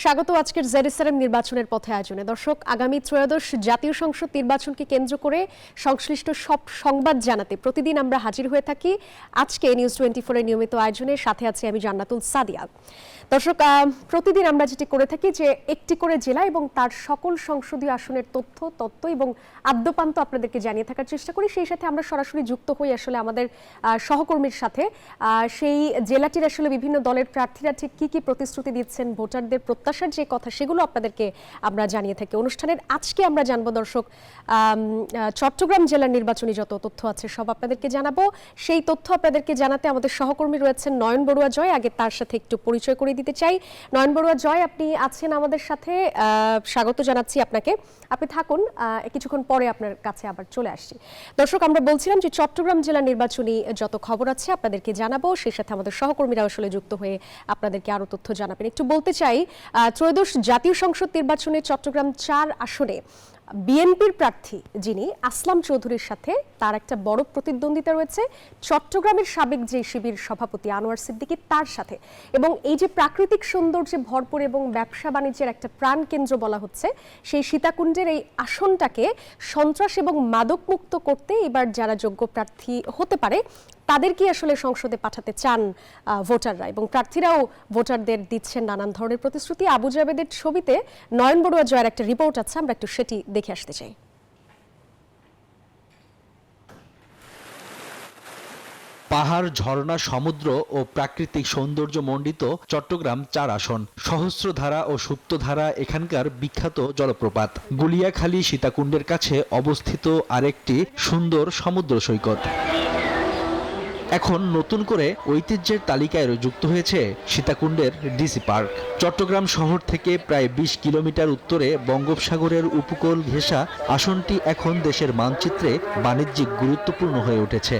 স্বাগত আজকের জেরুসালেম নির্বাচনের পথে আয়োজনে। দর্শক, আগামী ত্রয়োদশ জাতীয় সংসদ নির্বাচনকে কেন্দ্র করে সংশ্লিষ্ট সব সংবাদ জানাতে প্রতিদিন আমরা হাজির হয়ে থাকি। আজকে নিউজ 24 এর নিয়মিত আয়োজনে সাথে আছি আমি জান্নাতুল সাদিয়া। দর্শক, প্রতিদিন আমরা যেটি করে থাকি যে একটি করে জেলা এবং তার সকল সংসদীয় আসনের তথ্য এবং আদ্যপান্ত আপনাদেরকে জানিয়ে থাকার চেষ্টা করি। সেই সাথে আমরা সরাসরি যুক্ত হই আসলে আমাদের সহকর্মীর সাথে। সেই জেলাটির আসলে বিভিন্ন দলের প্রার্থীরা ঠিক কি কি প্রতিশ্রুতি দিচ্ছেন, ভোটারদের প্রত্যাশার যে কথা সেগুলো আপনাদেরকে আমরা জানিয়ে থাকি। অনুষ্ঠানের আজকে আমরা জানবো দর্শক চট্টগ্রাম জেলার নির্বাচনী যত তথ্য আছে সব আপনাদেরকে জানাবো। সেই তথ্য আপনাদেরকে জানাতে আমাদের সহকর্মী রয়েছেন নয়ন বড়ুয়া জয়। আগে তার সাথে একটু পরিচয় করে দিতে চাই। নয়ন বড়ুয়া জয়, আপনি আছেন আমাদের সাথে, স্বাগত জানাচ্ছি আপনাকে। আপনি থাকুন, কিছুক্ষণ পরে আপনার কাছে আবার চলে আসছি। দর্শক, আমরা বলছিলাম যে চট্টগ্রাম জেলার নির্বাচনী যত খবর আছে আপনাদেরকে জানাবো, সেই সাথে আমাদের সহকর্মীরা আসলে যুক্ত হয়ে আপনাদেরকে আরো তথ্য জানাবেন। একটু বলতে চাই, ত্রয়োদশ জাতীয় সংসদ নির্বাচনে চট্টগ্রাম 4 আসনে বিএনপির প্রার্থী যিনি আসলাম চৌধুরীর সাথে তার একটা বড় প্রতিদ্বন্দ্বিতা রয়েছে চট্টগ্রামের সাবেক যে শিবির সভাপতি আনোয়ার সিদ্দিকী তার সাথে। এবং এই যে প্রাকৃতিক সৌন্দর্যে ভরপুর এবং ব্যবসা বাণিজ্যের একটা প্রাণকেন্দ্র বলা হচ্ছে, সেই সীতাকুণ্ডের এই আসনটাকে সন্ত্রাস এবং মাদক মুক্ত করতে এবার যারা যোগ্য প্রার্থী হতে পারে তাদেরকে আসলে সংসদে পাঠাতে চান ভোটাররা, এবং প্রার্থীরাও ভোটারদের দিচ্ছেন নানান ধরনের প্রতিশ্রুতি। আবু জাবেদের ছবিতে নয়ন বড়ুয়া জয়ের একটা রিপোর্ট আছে, আমরা একটু সেটি দেখে আসতে চাই। পাহাড়, ঝর্ণা, সমুদ্র ও প্রাকৃতিক সৌন্দর্য মণ্ডিত চট্টগ্রাম 4 আসন। সহস্রধারা ও সুপ্তধারা এখানকার বিখ্যাত জলপ্রপাত। গুলিয়াখালী সীতাকুণ্ডের কাছে অবস্থিত আরেকটি সুন্দর সমুদ্র সৈকত। এখন নতুন করে ঐতিহ্যের তালিকায় যুক্ত হয়েছে সীতাকুণ্ডের ডিসি পার্ক। চট্টগ্রাম শহর থেকে প্রায় 20 কিলোমিটার উত্তরে বঙ্গোপসাগরের উপকূল ঘেঁষা আসনটি এখন দেশের মানচিত্রে বাণিজ্যিক গুরুত্বপূর্ণ হয়ে উঠেছে।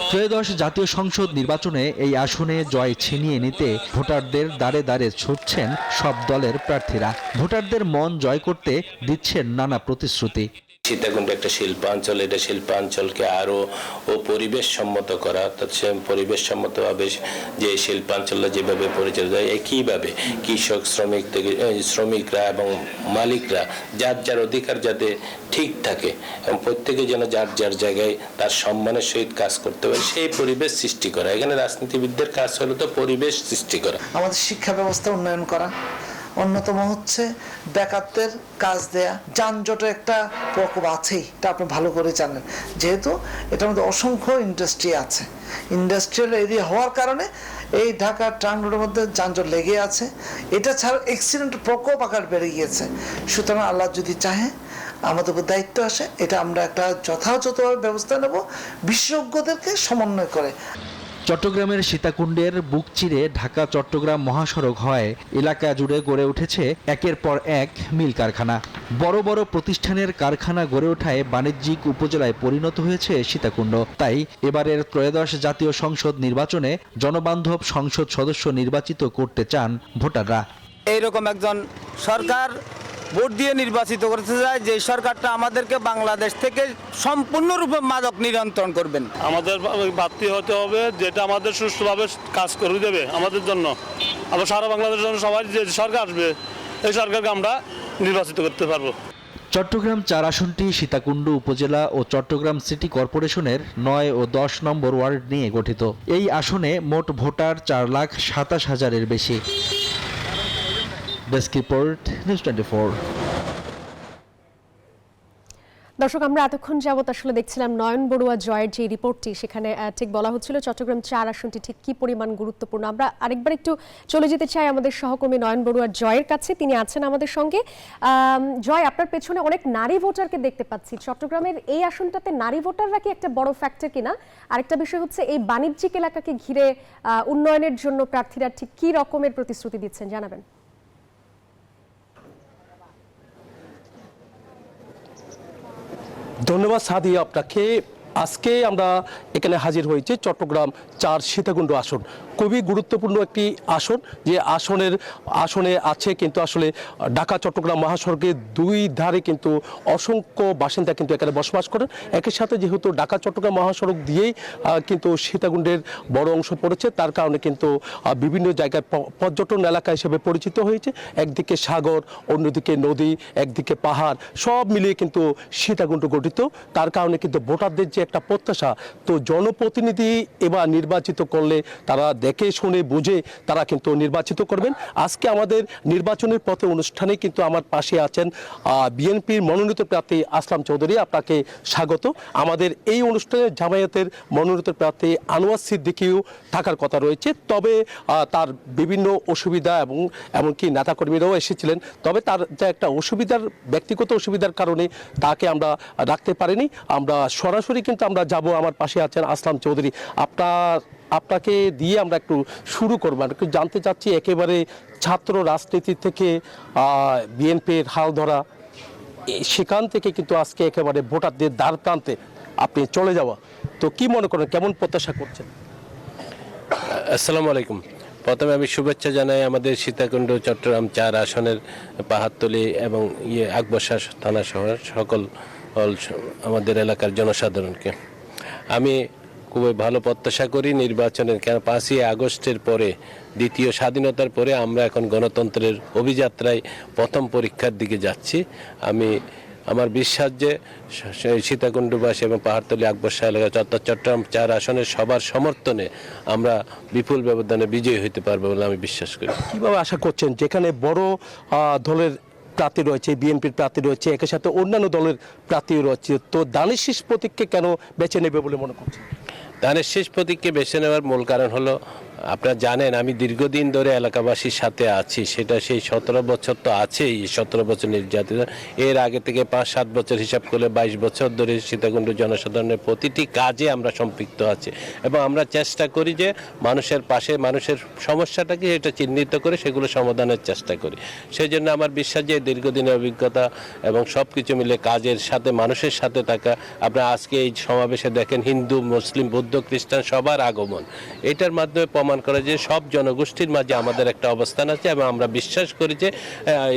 ত্রয়োদশ জাতীয় সংসদ নির্বাচনে এই আসনে জয় ছিনিয়ে নিতে ভোটারদের দ্বারে দ্বারে ছুটছেন সব দলের প্রার্থীরা। ভোটারদের মন জয় করতে দিচ্ছেন নানা প্রতিশ্রুতি। সীতাকুণ্ড একটা শিল্পাঞ্চল, এটা শিল্পাঞ্চলকে আরো পরিবেশ সম্মত করা, অর্থাৎ পরিবেশ সম্মতভাবে যে শিল্পাঞ্চলটা যেভাবে পরিচালিত হয় একইভাবে কৃষক, শ্রমিকরা এবং মালিকরা যার যার অধিকার যাতে ঠিক থাকে এবং প্রত্যেকে যেন যার যার জায়গায় তার সম্মানের সহিত কাজ করতে পারে সেই পরিবেশ সৃষ্টি করা। এখানে রাজনীতিবিদদের কাজ হলো তো পরিবেশ সৃষ্টি করা। আমাদের শিক্ষা ব্যবস্থা উন্নয়ন করা, অন্যতম হচ্ছে বেকারদের কাজ দেয়া। যানজটের একটা প্রকোপ আছেই, এটা আপনি ভালো করে জানেন, যেহেতু এটার মধ্যে অসংখ্য ইন্ডাস্ট্রি আছে। ইন্ডাস্ট্রিয়াল এরিয়া হওয়ার কারণে এই ঢাকা ট্রাঙ্ক রোডের মধ্যে যানজট লেগে আছে। এটা ছাড়া অ্যাক্সিডেন্টের প্রকোপ আকার বেড়ে গিয়েছে। সুতরাং আল্লাহ যদি চাহে, আমাদের উপর দায়িত্ব আসে, এটা আমরা একটা যথাযথভাবে ব্যবস্থা নেব বিশেষজ্ঞদেরকে সমন্বয় করে। চট্টগ্রামের সীতাকুণ্ডের বুক চিরে ঢাকা চট্টগ্রাম মহাসড়ক হয় এলাকা জুড়ে গড়ে উঠেছে একের পর এক মিল কারখানা। বড় বড় প্রতিষ্ঠানের কারখানা গড়ে ওঠায় বাণিজ্যিক উপজেলায় পরিণত হয়েছে সীতাকুণ্ড। তাই এবারের ত্রয়োদশ জাতীয় সংসদ নির্বাচনে জনবান্ধব সংসদ সদস্য নির্বাচিত করতে চান ভোটাররা। এইরকম একজন সরকার ভোট দিয়ে নির্বাচিত করতে যায় যে সরকারটা আমাদেরকে বাংলাদেশ থেকে সম্পূর্ণরূপে মাদক নিয়ন্ত্রণ করবেন। আমাদের প্রার্থী হতে হবে যেটা আমাদের সুষ্ঠুভাবে কাজ করে দেবে আমাদের জন্য, আবার সারা বাংলাদেশের জন্য। সবাই যে সরকার আসবে এই সরকারকে আমরা নির্বাচিত করতে পারবো। চট্টগ্রাম 4 আসনটি সীতাকুণ্ড উপজেলা ও চট্টগ্রাম সিটি কর্পোরেশনের 9 ও 10 নম্বর ওয়ার্ড নিয়ে গঠিত। এই আসনে মোট ভোটার 4,27,000-এর বেশি। Desk report, news 24। দর্শক, আমরা এতক্ষণ যাবত আসলে দেখছিলাম নয়ন বড়ুয়া জয়ের যে রিপোর্টটি, সেখানে ঠিক বলা হচ্ছিল চট্টগ্রাম 4 আসনটি ঠিক কি পরিমাণ গুরুত্বপূর্ণ। আমরা আরেকবার একটু চলে যেতে চাই আমাদের সহকর্মী নয়ন বড়ুয়া জয়ের কাছে, তিনি আছেন আমাদের সঙ্গে। জয়, আপনার পেছনে অনেক নারী ভোটারকে দেখতে পাচ্ছি। চট্টগ্রামের এই আসনটাতে নারী ভোটাররা কি একটা বড় ফ্যাক্টর কিনা? আরেকটা বিষয় হচ্ছে এই বাণিজ্যিক এলাকাকে ঘিরে উন্নয়নের জন্য প্রার্থীরা ঠিক কি রকমের প্রতিশ্রুতি দিচ্ছেন, জানাবেন। ধন্যবাদ সাদিয়া আপনাকে। আজকে আমরা এখানে হাজির হয়েছি চট্টগ্রাম 4 সীতাকুণ্ড আসন। খুবই গুরুত্বপূর্ণ একটি আসন, যে আসনে আছে কিন্তু আসলে ঢাকা চট্টগ্রাম মহাসড়কের দুই ধারে কিন্তু অসংখ্য বাসিন্দা কিন্তু এখানে বসবাস করেন। একই সাথে যেহেতু ঢাকা চট্টগ্রাম মহাসড়ক দিয়েই কিন্তু সীতাকুণ্ডের বড় অংশ পড়েছে, তার কারণে কিন্তু বিভিন্ন জায়গায় পর্যটন এলাকা হিসেবে পরিচিত হয়েছে। একদিকে সাগর, অন্যদিকে নদী, একদিকে পাহাড়, সব মিলিয়ে কিন্তু সীতাকুণ্ড গঠিত। তার কারণে কিন্তু ভোটারদের যে একটা প্রত্যাশা, তো জনপ্রতিনিধি এবার নির্বাচিত করলে তারা দেখে শুনে বুঝে তারা কিন্তু নির্বাচিত করবেন। আজকে আমাদের নির্বাচনের পথে অনুষ্ঠানে কিন্তু আমার পাশে আছেন বিএনপির মনোনীত প্রার্থী আসলাম চৌধুরী। আপনাকে স্বাগত। আমাদের এই অনুষ্ঠানে জামায়াতের মনোনীত প্রার্থী আনোয়ার সিদ্দিকীও থাকার কথা রয়েছে, তবে তার বিভিন্ন অসুবিধা এবং এমনকি নেতাকর্মীরাও এসেছিলেন, তবে তার যে একটা ব্যক্তিগত অসুবিধার কারণে তাকে আমরা রাখতে পারিনি। আমরা সরাসরি কিন্তু আমরা যাব, আমার পাশে আছেন আসলাম চৌধুরী। আপনাকে দিয়ে আমরা একটু শুরু করবো। একটু জানতে চাচ্ছি, একেবারে ছাত্র রাজনীতি থেকে বিএনপির হাল ধরা, সেখান থেকে কিন্তু আজকে একেবারে ভোটারদের দ্বার প্রান্তে আপনি চলে যাওয়া, তো কি মনে করেন, কেমন প্রত্যাশা করছেন? আসসালামু আলাইকুম। প্রথমে আমি শুভেচ্ছা জানাই আমাদের সীতাকুণ্ড চট্টগ্রাম 4 আসনের পাহাড়তলী এবং আকবর শাহ থানা শহর সকল আমাদের এলাকার জনসাধারণকে আমি খুবই ভালো প্রত্যাশা করি নির্বাচনের। কেন 5ই আগস্টের পরে, দ্বিতীয় স্বাধীনতার পরে আমরা এখন গণতন্ত্রের অভিযাত্রায় প্রথম পরীক্ষার দিকে যাচ্ছি। আমার বিশ্বাস যে সীতাকুণ্ডবাসী এবং পাহাড়তলী আকবর শাহ এলাকা চট্টগ্রাম 4 আসনের সবার সমর্থনে আমরা বিপুল ব্যবধানে বিজয়ী হতে পারবো বলে আমি বিশ্বাস করি। কিভাবে আশা করছেন, যেখানে বড় দলের প্রার্থী রয়েছে, বিএনপির প্রার্থী রয়েছে, একই সাথে অন্যান্য দলের প্রার্থীও রয়েছে, তো দানের শীষ প্রতীককে কেন বেছে নেবে বলে মনে করছেন? ধানের শীষ প্রতীককে বেছে নেওয়ার মূল কারণ হলো, আপনারা জানেন আমি দীর্ঘদিন ধরে এলাকাবাসীর সাথে আছি, সেটা সেই 17 বছর তো আছেই, 17 বছর নির্যাতিত, এর আগে থেকে 5-7 বছর হিসাব করলে 22 বছর ধরে সীতাকুণ্ড জনসাধারণের প্রতিটি কাজে আমরা সম্পৃক্ত আছি এবং আমরা চেষ্টা করি যে মানুষের পাশে, মানুষের সমস্যাটাকে এটা চিহ্নিত করে সেগুলো সমাধানের চেষ্টা করি। সেই জন্য আমার বিশ্বাস যে দীর্ঘদিনের অভিজ্ঞতা এবং সব কিছু মিলে কাজের সাথে মানুষের সাথে থাকা, আপনারা আজকে এই সমাবেশে দেখেন হিন্দু, মুসলিম, বৌদ্ধ, খ্রিস্টান সবার আগমন, এটার মাধ্যমে প্রমাণ করে যে সব জনগোষ্ঠীর মাঝে আমাদের একটা অবস্থান আছে এবং আমরা বিশ্বাস করি যে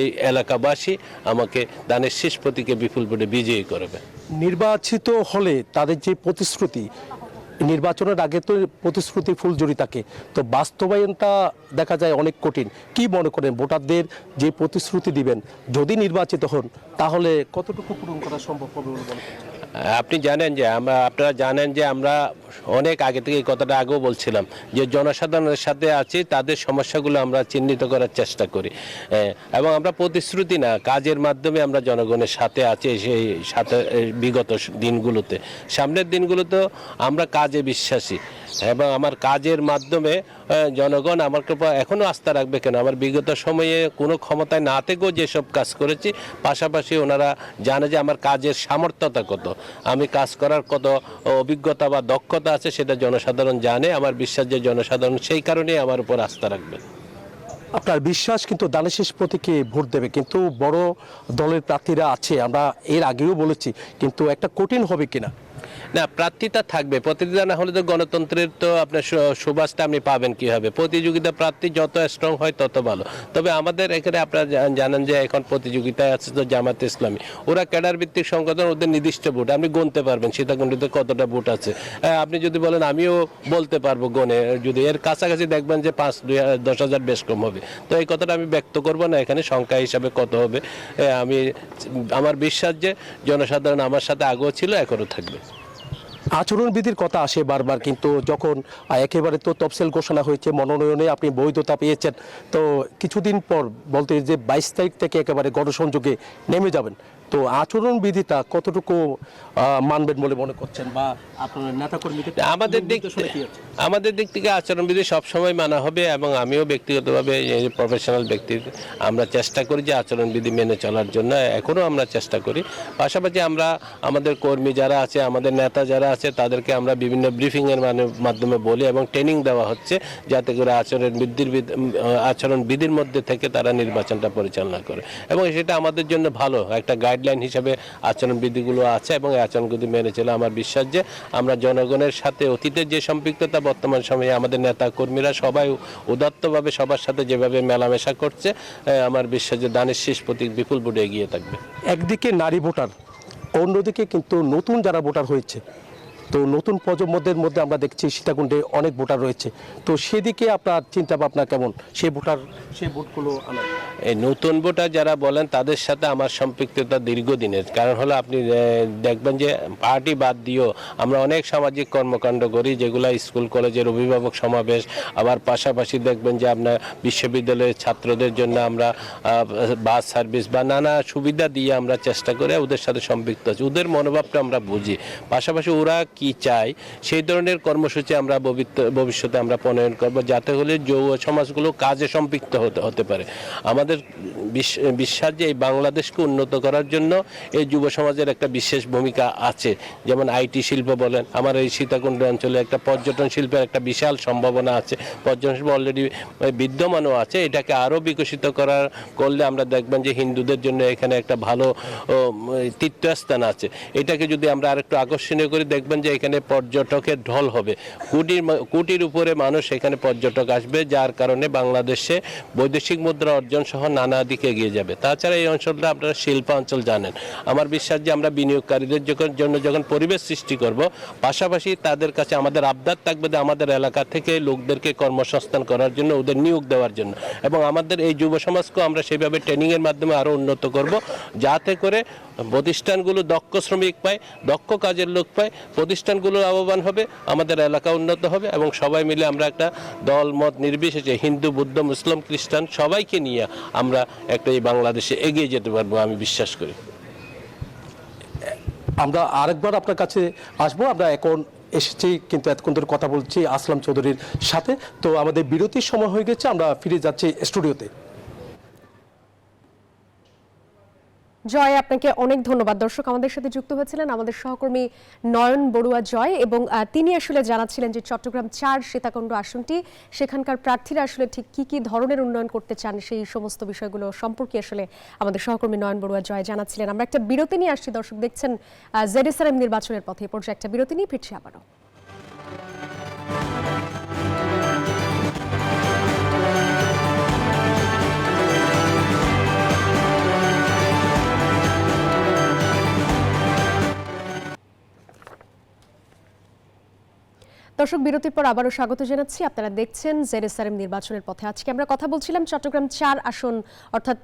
এই এলাকাবাসী আমাকে ধানের শীষ প্রতীকে বিপুল ভোটে বিজয়ী করবে। নির্বাচিত হলে তাদের যে প্রতিশ্রুতি, নির্বাচনের আগে তো প্রতিশ্রুতি ফুলঝুরি থাকে, তো বাস্তবায়নটা দেখা যায় অনেক কঠিন। কি মনে করেন, ভোটারদের যে প্রতিশ্রুতি দিবেন যদি নির্বাচিত হন, তাহলে কতটুকু পূরণ করা সম্ভব হবে বলে মনে করেন? আপনারা জানেন যে আমরা অনেক আগে থেকে এই কথাটা আগেও বলছিলাম যে জনসাধারণের সাথে আছি, তাদের সমস্যাগুলো আমরা চিহ্নিত করার চেষ্টা করি এবং আমরা প্রতিশ্রুতি না, কাজের মাধ্যমে আমরা জনগণের সাথে আছি। সেই সাথে বিগত দিনগুলোতে, সামনের দিনগুলোতে আমরা কাজে বিশ্বাসী এবং আমার কাজের মাধ্যমে জনগণ আমার উপর এখনও আস্থা রাখবে। কেন, আমার বিগত সময়ে কোনো ক্ষমতায় না থেকেও যেসব কাজ করেছি, পাশাপাশি ওনারা জানে যে আমার কাজের সামর্থ্যতা কত, আমি কাজ করার কত অভিজ্ঞতা বা দক্ষতা আছে, সেটা জনসাধারণ জানে। আমার বিশ্বাস যে জনসাধারণ সেই কারণেই আমার উপর আস্থা রাখবে। আপনার বিশ্বাস কিন্তু ধানের শীষ প্রতীকে ভোট দেবে, কিন্তু বড় দলের প্রার্থীরা আছে, আমরা এর আগেও বলেছি, কিন্তু একটা কঠিন হবে কিনা? না, প্রার্থীতা থাকবে, প্রতিযোগিতা না হলে তো গণতন্ত্রের তো আপনার সুবাসটা আপনি পাবেন কীভাবে? প্রতিযোগিতা প্রার্থী যত স্ট্রং হয় তত ভালো। তবে আমাদের এখানে আপনারা জানেন যে এখন প্রতিযোগিতায় আছে তো জামাত ইসলামী, ওরা ক্যাডার ভিত্তিক সংগঠন, ওদের নির্দিষ্ট ভোট আপনি গুনতে পারবেন সীতাকুণ্ডতে কতটা ভোট আছে। আপনি যদি বলেন আমিও বলতে পারবো গনে, যদি এর কাছাকাছি দেখবেন যে 5-10,000 বেশ কম হবে। তো এই কথাটা আমি ব্যক্ত করবো না এখানে, সংখ্যা হিসাবে কত হবে। আমার বিশ্বাস যে জনসাধারণ আমার সাথে আগেও ছিল, এখনও থাকবে। আচরণবিধির কথা আসে বারবার, কিন্তু যখন একেবারে তো তফসিল ঘোষণা হয়েছে, মনোনয়নে আপনি বৈধতা পেয়েছেন, তো কিছুদিন পর বলতে যে 22 তারিখ থেকে একেবারে গণসংযোগে নেমে যাবেন, তো আচরণবিধিটা কতটুকু মানবেন বলে মনে করছেন, বা আপনার নেতাকর্মীদের? আমাদের দিক থেকে আচরণবিধি সবসময় মানা হবে এবং আমিও ব্যক্তিগতভাবে প্রফেশনাল ব্যক্তি, আমরা চেষ্টা করি যে আচরণবিধি মেনে চলার জন্য, এখনও আমরা চেষ্টা করি। পাশাপাশি আমরা আমাদের কর্মী যারা আছে, আমাদের নেতা যারা আছে, তাদেরকে আমরা বিভিন্ন ব্রিফিংয়ের মাধ্যমে বলি এবং ট্রেনিং দেওয়া হচ্ছে যাতে করে আচরণবিধির মধ্যে থেকে তারা নির্বাচনটা পরিচালনা করে এবং সেটা আমাদের জন্য ভালো একটা গাইড গাইডলাইন হিসেবে আচরণবিধিগুলো আছে এবং এই আচরণবিধি মেনে চলে। আমার বিশ্বাস যে আমরা জনগণের সাথে অতীতের যে সম্পৃক্ততা বর্তমান সময়ে আমাদের নেতা কর্মীরা সবাই উদাত্তভাবে সবার সাথে যেভাবে মেলামেশা করছে, আমার বিশ্বাস যে দানের শীষ প্রতীক বিপুল ভোটে এগিয়ে থাকবে। একদিকে নারী ভোটার, অন্যদিকে কিন্তু নতুন যারা ভোটার হয়েছে, তো নতুন প্রজন্মদের মধ্যে আমরা দেখছি সীতাকুণ্ডে অনেক ভোটার রয়েছে, তো সেদিকে আপনার চিন্তা ভাবনা কেমন সেই ভোটগুলো আনার? এই নতুন ভোটার যারা বলেন তাদের সাথে আমার সম্পৃক্ততা দীর্ঘদিনের। কারণ হলো আপনি দেখবেন যে পার্টি বাদ দিয়েও আমরা অনেক সামাজিক কর্মকাণ্ড করি, যেগুলো স্কুল কলেজের অভিভাবক সমাবেশ, আবার পাশাপাশি দেখবেন যে আপনার বিশ্ববিদ্যালয়ের ছাত্রদের জন্য আমরা বাস সার্ভিস বা নানা সুবিধা দিয়ে আমরা চেষ্টা করে ওদের সাথে সম্পৃক্ত আছি। ওদের মনোভাবটা আমরা বুঝি, পাশাপাশি ওরা কি চায় সেই ধরনের কর্মসূচি আমরা ভবিষ্যতে আমরা প্রণয়ন করব, যাতে হলে যৌব সমাজগুলো কাজে সম্পৃক্ত হতে পারে। আমাদের বিশ্বাস যে এই বাংলাদেশকে উন্নত করার জন্য এই যুব সমাজের একটা বিশেষ ভূমিকা আছে। যেমন আইটি শিল্প বলেন, আমার এই সীতাকুণ্ড অঞ্চলে একটা পর্যটন শিল্পের একটা বিশাল সম্ভাবনা আছে, পর্যটন শিল্প অলরেডি বিদ্যমানও আছে। এটাকে আরও বিকশিত করলে আমরা দেখবেন যে হিন্দুদের জন্য এখানে একটা ভালো তীর্থস্থান আছে। এটাকে যদি আমরা আরেকটু আকর্ষণীয় করে দেখবেন যে এখানে পর্যটকের ঢল হবে, কোটির উপরে মানুষ এখানে পর্যটক আসবে, যার কারণে বাংলাদেশে বৈদেশিক মুদ্রা অর্জন সহ নানা দিকে এগিয়ে যাবে। তাছাড়া এই অঞ্চলটা আপনারা শিল্পাঞ্চল জানেন, আমার বিশ্বাস যে আমরা বিনিয়োগকারীদের জন্য যখন পরিবেশ সৃষ্টি করব, পাশাপাশি তাদের কাছে আমাদের আবদার থাকবে যে আমাদের এলাকা থেকে লোকদেরকে কর্মসংস্থান করার জন্য, ওদের নিয়োগ দেওয়ার জন্য, এবং আমাদের এই যুব সমাজকেও আমরা সেভাবে ট্রেনিংয়ের মাধ্যমে আরও উন্নত করব, যাতে করে প্রতিষ্ঠানগুলো দক্ষ শ্রমিক পায়, দক্ষ কাজের লোক পায়, প্রতিষ্ঠানগুলো লাভবান হবে, আমাদের এলাকা উন্নত হবে, এবং সবাই মিলে আমরা একটা দল মত নির্বিশেষে হিন্দু, বৌদ্ধ, মুসলিম, খ্রিস্টান সবাইকে নিয়ে আমরা একটা এই বাংলাদেশে এগিয়ে যেতে পারবো আমি বিশ্বাস করি। আমরা আরেকবার আপনার কাছে আসবো। আমরা এখন এসেছি, কিন্তু এতক্ষণ ধরে কথা বলছি আসলাম চৌধুরীর সাথে। তো আমাদের বিরতির সময় হয়ে গেছে, আমরা ফিরে যাচ্ছি স্টুডিওতে। জয়, আপনাকে অনেক ধন্যবাদ। দর্শক, আমাদের সাথে যুক্ত হয়েছিলেন আমাদের সহকর্মী নয়ন বড়ুয়া জয়, এবং তিনি আসলে জানাচ্ছিলেন যে চট্টগ্রাম 4 সীতাকুণ্ড আসনটি, সেখানকার প্রার্থীরা আসলে ঠিক কি ধরনের উন্নয়ন করতে চান সেই সমস্ত বিষয়গুলো সম্পর্কে আসলে আমাদের সহকর্মী নয়ন বড়ুয়া জয় জানাচ্ছিলেন। আমরা একটা বিরতি নিয়ে আসছি। দর্শক, দেখছেন জেডএসআরএম নির্বাচনের পথে। এ পর্যায়ে একটা বিরতি নিয়ে ফিরছি আবারও। দর্শক, বিরতির পর আবারও স্বাগত জানাচ্ছি। আপনারা দেখছেন জেডএসআরএম নির্বাচনের পথে। আজকে আমরা কথা বলছিলাম চট্টগ্রাম 4 আসন, অর্থাৎ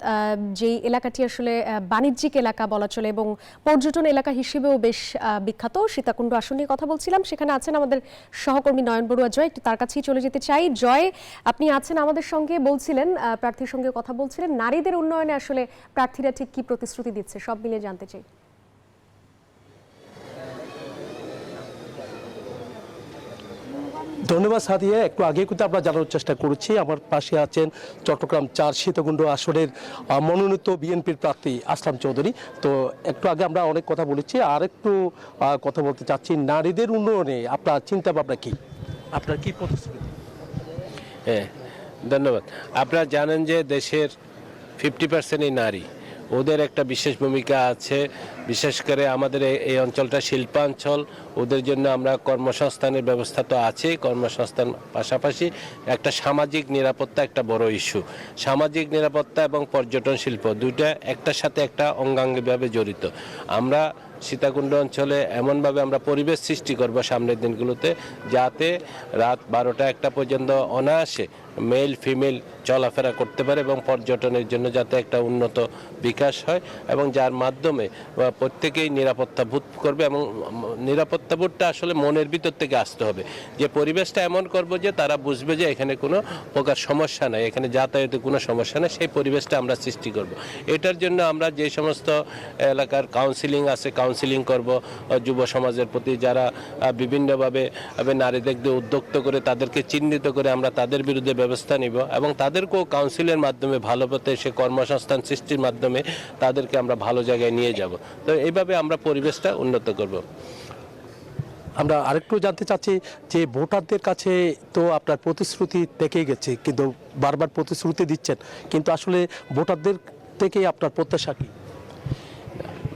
যেই এলাকাটি আসলে বাণিজ্যিক এলাকা বলা চলে এবং পর্যটন এলাকা হিসেবেও বেশ বিখ্যাত, সীতাকুণ্ড আসন নিয়ে কথা বলছিলাম। সেখানে আছেন আমাদের সহকর্মী নয়ন বড়ুয়া জয়। একটু তার কাছেই চলে যেতে চাই। জয়, আপনি আছেন আমাদের সঙ্গে, বলছিলেন প্রার্থীর সঙ্গে কথা বলছিলেন, নারীদের উন্নয়নে আসলে প্রার্থীরা ঠিক কি প্রতিশ্রুতি দিচ্ছে, সব মিলিয়ে জানতে চাই। ধন্যবাদ সাদিয়া। একটু আগে কিন্তু আমরা জানানোর চেষ্টা করেছি, আমার পাশে আছেন চট্টগ্রাম 4 সীতাকুণ্ড আসনের মনোনীত বিএনপির প্রার্থী আসলাম চৌধুরী। তো একটু আগে আমরা অনেক কথা বলেছি, আর একটু কথা বলতে চাচ্ছি, নারীদের উন্নয়নে আপনার চিন্তা ভাবনা কি, আপনার কি প্রতিশ্রুতি? হ্যাঁ, ধন্যবাদ। আপনারা জানেন যে দেশের 50%ই নারী, ওদের একটা বিশেষ ভূমিকা আছে। বিশেষ করে আমাদের এই অঞ্চলটা শিল্পাঞ্চল, ওদের জন্য আমরা কর্মসংস্থানের ব্যবস্থা তো আছে, কর্মসংস্থান পাশাপাশি একটা সামাজিক নিরাপত্তা একটা বড় ইস্যু। সামাজিক নিরাপত্তা এবং পর্যটন শিল্প দুইটা একটার সাথে একটা অঙ্গাঙ্গিভাবে জড়িত। আমরা সীতাকুণ্ড অঞ্চলে এমনভাবে আমরা পরিবেশ সৃষ্টি করব সামনের দিনগুলোতে, যাতে রাত 12টা-1টা পর্যন্ত অনায়াসে মেল ফিমেল চলাফেরা করতে পারে এবং পর্যটনের জন্য যাতে একটা উন্নত বিকাশ হয়, এবং যার মাধ্যমে প্রত্যেকেই নিরাপত্তা বোধ করবে। এবং নিরাপত্তা বোধটা আসলে মনের ভিতর থেকে আসতে হবে, যে পরিবেশটা এমন করব যে তারা বুঝবে যে এখানে কোনো প্রকার সমস্যা নাই, এখানে যাতায়াতে কোনো সমস্যা নেই, সেই পরিবেশটা আমরা সৃষ্টি করব। এটার জন্য আমরা যে সমস্ত এলাকার কাউন্সিলিং আছে, কাউন্সিলিং করব যুব সমাজের প্রতি, যারা বিভিন্নভাবে নারীদের উদ্যুক্ত করে তাদেরকে চিহ্নিত করে আমরা তাদের বিরুদ্ধে ব্যবস্থা নিব, এবং তাদেরকেও কাউন্সিলের মাধ্যমে ভালো পথে সে কর্মসংস্থান সৃষ্টির মাধ্যমে তাদেরকে আমরা ভালো জায়গায় নিয়ে যাব। তো এইভাবে আমরা পরিবেশটা উন্নত করব। আমরা আরেকটু জানতে চাচ্ছি যে ভোটারদের কাছে তো আপনার প্রতিশ্রুতি থেকেই গেছে, কিন্তু বারবার প্রতিশ্রুতি দিচ্ছেন, কিন্তু আসলে ভোটারদের থেকে আপনার প্রত্যাশা কি?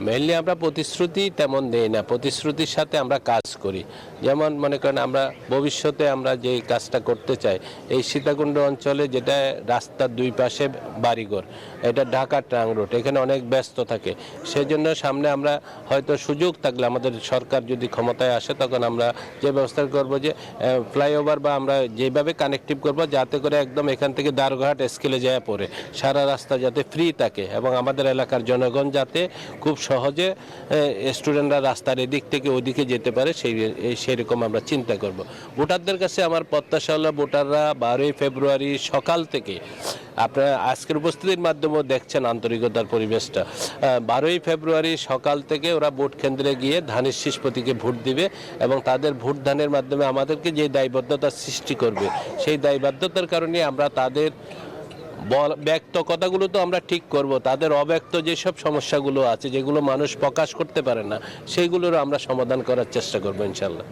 মেইনলি আমরা প্রতিশ্রুতি তেমন দেই না, প্রতিশ্রুতির সাথে আমরা কাজ করি। যেমন মনে করেন আমরা ভবিষ্যতে আমরা যে কাজটা করতে চাই, এই সীতাকুণ্ড অঞ্চলে যেটা রাস্তার দুই পাশে বাড়িঘর, এটা ঢাকা ট্রাং রোড, এখানে অনেক ব্যস্ত থাকে। সেই জন্য সামনে আমরা হয়তো সুযোগ থাকলে আমাদের সরকার যদি ক্ষমতায় আসে, তখন আমরা যে ব্যবস্থা করব যে ফ্লাইওভার বা আমরা যেভাবে কানেক্টিভ করব, যাতে করে একদম এখান থেকে দারঘাট স্কেলে যায় পড়ে সারা রাস্তা যাতে ফ্রি থাকে, এবং আমাদের এলাকার জনগণ যাতে খুব সহজে স্টুডেন্টরা রাস্তার এদিক থেকে ওদিকে যেতে পারে, সেরকম আমরা চিন্তা করব। ভোটারদের কাছে আমার প্রত্যাশা হলো ভোটাররা 12ই ফেব্রুয়ারি সকাল থেকে, আপনারা আজকের উপস্থিতির মাধ্যমেও দেখছেন আন্তরিকতার পরিবেশটা, 12ই ফেব্রুয়ারি সকাল থেকে ওরা ভোট কেন্দ্রে গিয়ে ধানের শীষ প্রতীকে ভোট দিবে, এবং তাদের ভোট দানের মাধ্যমে আমাদেরকে যে দায়বদ্ধতা সৃষ্টি করবে, সেই দায়বদ্ধতার কারণে আমরা তাদের ব্যক্ত কথাগুলো তো আমরা ঠিক করব, তাদের অব্যক্ত যেসব সমস্যাগুলো আছে, যেগুলো মানুষ প্রকাশ করতে পারে না, সেইগুলোর আমরা সমাধান করার চেষ্টা করব ইনশাল্লাহ।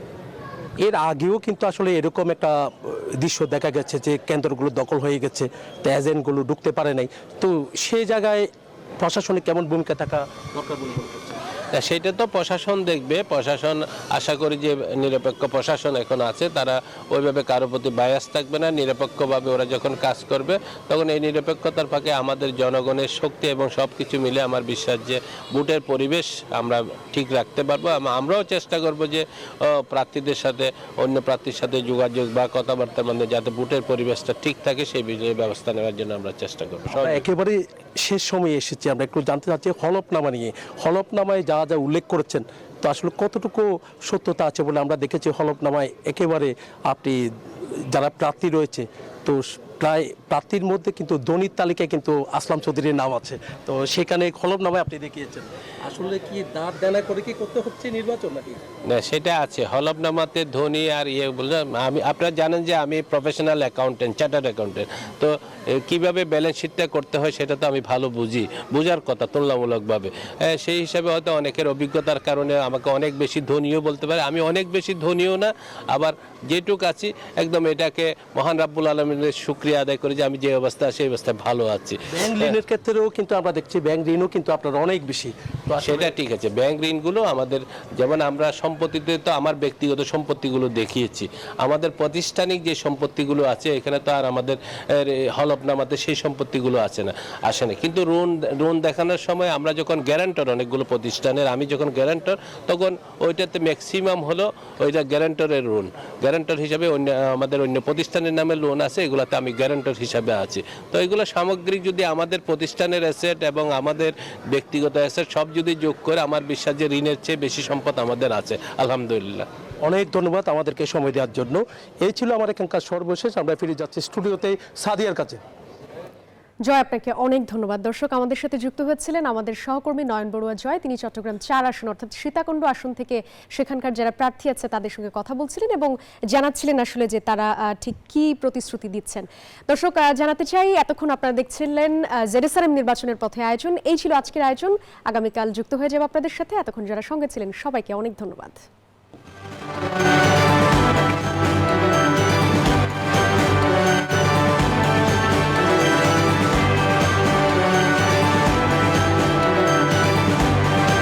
এর আগেও কিন্তু আসলে এরকম একটা দৃশ্য দেখা গেছে যে কেন্দ্রগুলো দখল হয়ে গেছে, তো এজেন্টগুলো ঢুকতে পারে নাই, তো সেই জায়গায় প্রশাসনের কেমন ভূমিকা থাকা দরকার বলে মনে করছেন? সেটা তো প্রশাসন দেখবে। প্রশাসন, আশা করি যে নিরপেক্ষ প্রশাসন এখন আছে, তারা ওইভাবে কারোর প্রতি বায়াস থাকবে না, নিরপেক্ষভাবে ওরা যখন কাজ করবে, তখন এই নিরপেক্ষতার ফাঁকে আমাদের জনগণের শক্তি এবং সব কিছু মিলে আমার বিশ্বাস যে ভোটের পরিবেশ আমরা ঠিক রাখতে পারবো। আমরাও চেষ্টা করব যে প্রার্থীদের সাথে, অন্য প্রার্থীর সাথে যোগাযোগ বা কথাবার্তার মধ্যে যাতে ভোটের পরিবেশটা ঠিক থাকে, সেই বিষয়ে ব্যবস্থা নেওয়ার জন্য আমরা চেষ্টা করবো। একেবারে শেষ সময়ে এসেছি, আমরা একটু জানতে চাচ্ছি হলফনামা নিয়ে। হলফনামায় যা যা উল্লেখ করেছেন, তো আসলে কতটুকু সত্যতা আছে বলে আমরা দেখেছি হলফনামায় একেবারে আপনি যারা প্রার্থী রয়েছে, তো প্রায় প্রার্থীর মধ্যে কিন্তু দলিত তালিকায় কিন্তু আসলাম চৌধুরীর নাম আছে, তো সেখানে হলফনামায় আপনি দেখিয়েছেন। আসলে কি দাঁড় দেনা করে কি করতে হচ্ছে নির্বাচন নাকি? না, সেটা আছে হলফনামাতে ধনী আর ইয়ে বলে। আপনারা জানেন যে আমি প্রফেশনাল অ্যাকাউন্টেন্ট, চার্টার্ড অ্যাকাউন্টেন্ট, তো কিভাবে ব্যালেন্স শিটটা করতে হয় সেটা তো আমি ভালো বোঝার কথা তুলনামূলকভাবে। সেই হিসাবে হয়তো অনেকের অভিজ্ঞতার কারণে আমাকে অনেক বেশি ধনীও বলতে পারে, আমি অনেক বেশি ধনীও না, আবার যেটুক আছি একদম এটাকে মহান রাব্বুল আলামিনের শুকরিয়া আদায় করি যে আমি যে অবস্থা সেই অবস্থায় ভালো আছি। ব্যাংক ঋণের ক্ষেত্রেও কিন্তু আমরা দেখছি ব্যাংক ঋণও কিন্তু আপনার অনেক বেশি। সেটা ঠিক আছে, ব্যাংক ঋণগুলো আমাদের, যেমন আমরা সম্পত্তিতে তো আমার ব্যক্তিগত সম্পত্তিগুলো দেখিয়েছি, আমাদের প্রাতিষ্ঠানিক যে সম্পত্তিগুলো আছে এখানে তো আর আমাদের হলফনামাতে সেই সম্পত্তিগুলো আসে না, কিন্তু ঋণ দেখানোর সময় আমরা যখন গ্যারান্টর, অনেকগুলো প্রতিষ্ঠানের আমি যখন গ্যারান্টর, তখন ওইটাতে ম্যাক্সিমাম হলো ওইটা গ্যারান্টরের ঋণ, গ্যারান্টর হিসাবে আমাদের অন্য প্রতিষ্ঠানের নামে লোন আছে, এগুলোতে আমি গ্যারান্টর হিসাবে আছি। তো এগুলো সামগ্রিক যদি আমাদের প্রতিষ্ঠানের অ্যাসেট এবং আমাদের ব্যক্তিগত অ্যাসেট সব যদি যোগ করে, আমার বিশ্বাস যে ঋণের চেয়ে বেশি সম্পদ আমাদের আছে আলহামদুলিল্লাহ। অনেক ধন্যবাদ আমাদেরকে সময় দেওয়ার জন্য। এই ছিল আমার এখানকার সর্বশেষ। আমরা ফিরে যাচ্ছি স্টুডিওতে সাদিয়ার কাছে। জয়, আপনাকে অনেক ধন্যবাদ। দর্শক, আমাদের সাথে যুক্ত হচ্ছিলেন আমাদের সহকর্মী নয়ন বড়ুয়া জয়। তিনি চট্টগ্রাম 4 আসন অর্থাৎ সীতাকুণ্ড আসন থেকে সেখানকার যারা প্রার্থী আছে তাদের সঙ্গে কথা বলছিলেন এবং জানাচ্ছিলেন আসলে যে তারা ঠিক কি প্রতিশ্রুতি দিচ্ছেন। দর্শক, জানাতে চাই এতক্ষণ আপনারা দেখছিলেন জেরুসালেম নির্বাচনের পথে আয়োজন। এই ছিল আজকের আয়োজন। আগামীকাল যুক্ত হয়ে যাবে আপনাদের সাথে। এতক্ষণ যারা সঙ্গে ছিলেন সবাইকে অনেক ধন্যবাদ।